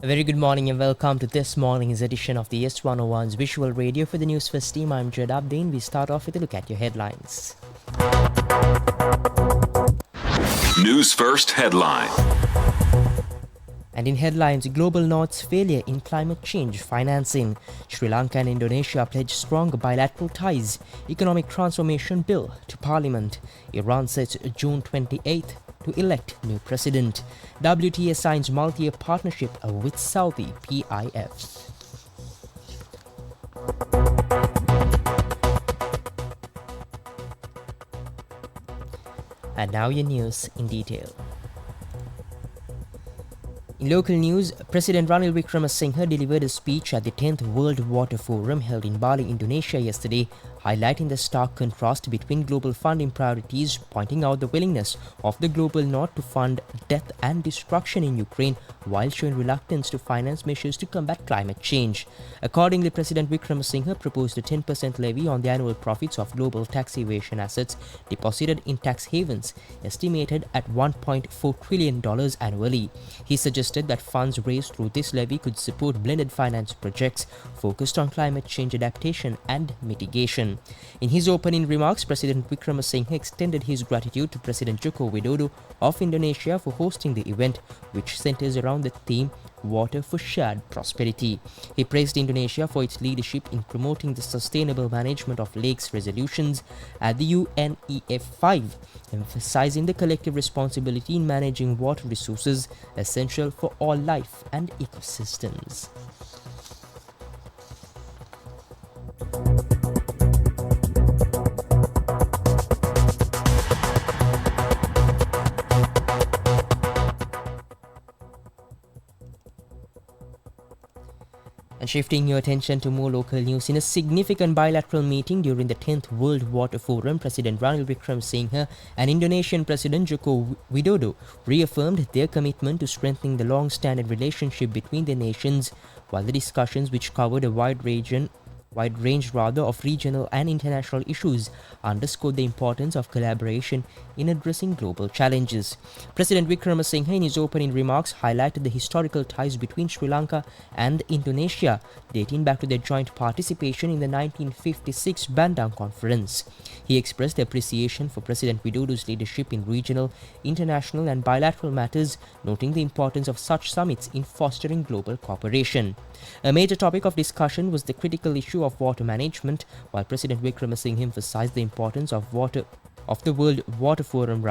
very good morning and welcome to this morning's edition of the S101's Visual Radio for the Newsfirst team. I'm Jed Abdeen. We start off with a look at your headlines. Newsfirst headline. And in headlines, Global North's failure in climate change financing. Sri Lanka and Indonesia pledge strong bilateral ties. Economic transformation bill to Parliament. Iran sets June 28th to elect new president. WTA signs multi-year partnership with Saudi PIF. And now your news in detail. In local news, President Ranil Wickremesinghe delivered a speech at the 10th World Water Forum held in Bali, Indonesia yesterday, highlighting the stark contrast between global funding priorities, pointing out the willingness of the Global North to fund death and destruction in Ukraine while showing reluctance to finance measures to combat climate change. Accordingly, President Wickremesinghe proposed a 10% levy on the annual profits of global tax evasion assets deposited in tax havens, estimated at $1.4 trillion annually. He suggested that funds raised through this levy could support blended finance projects focused on climate change adaptation and mitigation. In his opening remarks, President Wickremesinghe extended his gratitude to President Joko Widodo of Indonesia for hosting the event, which centers around the theme Water for Shared Prosperity. He praised Indonesia for its leadership in promoting the sustainable management of lakes resolutions at the UNEF5, emphasizing the collective responsibility in managing water resources essential for all life and ecosystems. And shifting your attention to more local news, in a significant bilateral meeting during the 10th World Water Forum, President Ranil Wickremesinghe and Indonesian President Joko Widodo reaffirmed their commitment to strengthening the long-standing relationship between the nations, while the discussions, which covered a wide range of regional and international issues, underscored the importance of collaboration in addressing global challenges. President Wickremesinghe, in his opening remarks, highlighted the historical ties between Sri Lanka and Indonesia, dating back to their joint participation in the 1956 Bandung Conference. He expressed appreciation for President Widodo's leadership in regional, international and bilateral matters, noting the importance of such summits in fostering global cooperation. A major topic of discussion was the critical issue of water management, while President Wickremesinghe emphasized the importance of the World Water Forum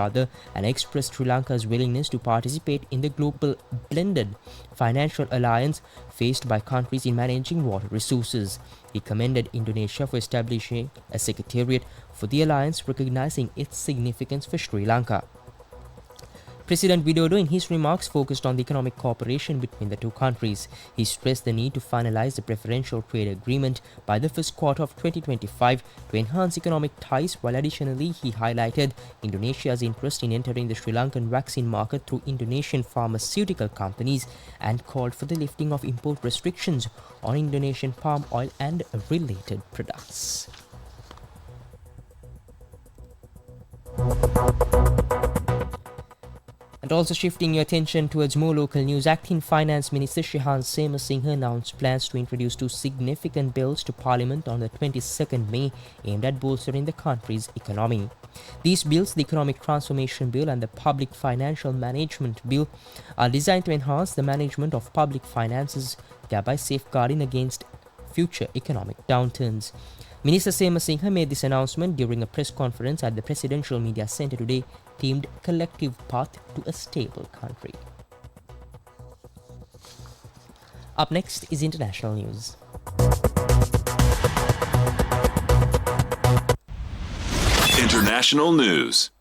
and expressed Sri Lanka's willingness to participate in the global blended financial alliance faced by countries in managing water resources. He commended Indonesia for establishing a secretariat for the alliance, recognizing its significance for Sri Lanka. President Widodo, in his remarks, focused on the economic cooperation between the two countries. He stressed the need to finalize the preferential trade agreement by the first quarter of 2025 to enhance economic ties, while additionally he highlighted Indonesia's interest in entering the Sri Lankan vaccine market through Indonesian pharmaceutical companies and called for the lifting of import restrictions on Indonesian palm oil and related products. And also shifting your attention towards more local news, Acting Finance Minister Shihan Semesinghe announced plans to introduce two significant bills to Parliament on the 22nd May aimed at bolstering the country's economy. These bills, the Economic Transformation Bill and the Public Financial Management Bill, are designed to enhance the management of public finances, thereby safeguarding against future economic downturns. Minister Semesinghe made this announcement during a press conference at the Presidential Media Center today, themed Collective Path to a Stable Country. Up next is international news. International news.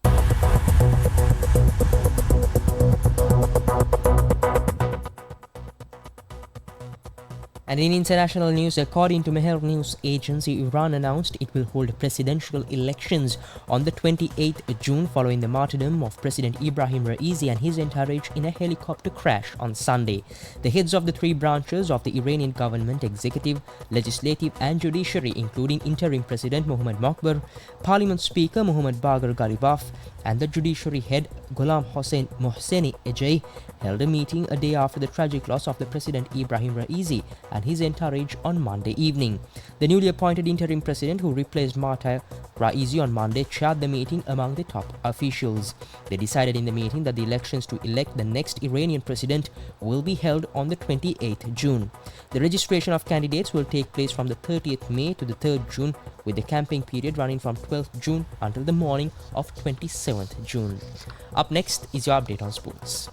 And in international news, according to Mehr news agency, Iran announced it will hold presidential elections on the 28th June following the martyrdom of President Ibrahim Raisi and his entourage in a helicopter crash on Sunday. The heads of the three branches of the Iranian government, executive, legislative and judiciary, including interim President Mohammad Mokhbar, Parliament Speaker Mohammad Bagher Ghalibaf and the judiciary head Ghulam Hossein Mohseni Ejei held a meeting a day after the tragic loss of the President Ibrahim Raisi and his entourage on Monday evening. The newly appointed interim president, who replaced Marta Raisi on Monday, chaired the meeting among the top officials. They decided in the meeting that the elections to elect the next Iranian president will be held on the 28th June. The registration of candidates will take place from the 30th May to the 3rd June, with the campaign period running from 12th June until the morning of 27th June. Up next is your update on sports.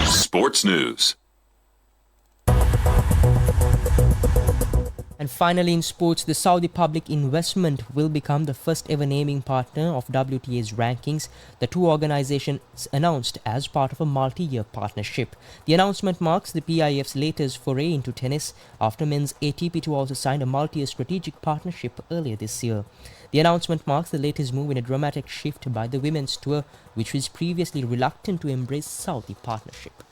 Sports news. And finally, in sports, the Saudi Public Investment will become the first ever naming partner of WTA's rankings, the two organizations announced as part of a multi-year partnership. The announcement marks the PIF's latest foray into tennis after men's ATP Tour also signed a multi-year strategic partnership earlier this year. The announcement marks the latest move in a dramatic shift by the women's tour, which was previously reluctant to embrace Saudi partnership.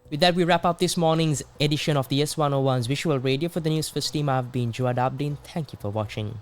With that, we wrap up this morning's edition of the S101's Visual Radio. For the Newsfirst team, I've been Jawad Abdin. Thank you for watching.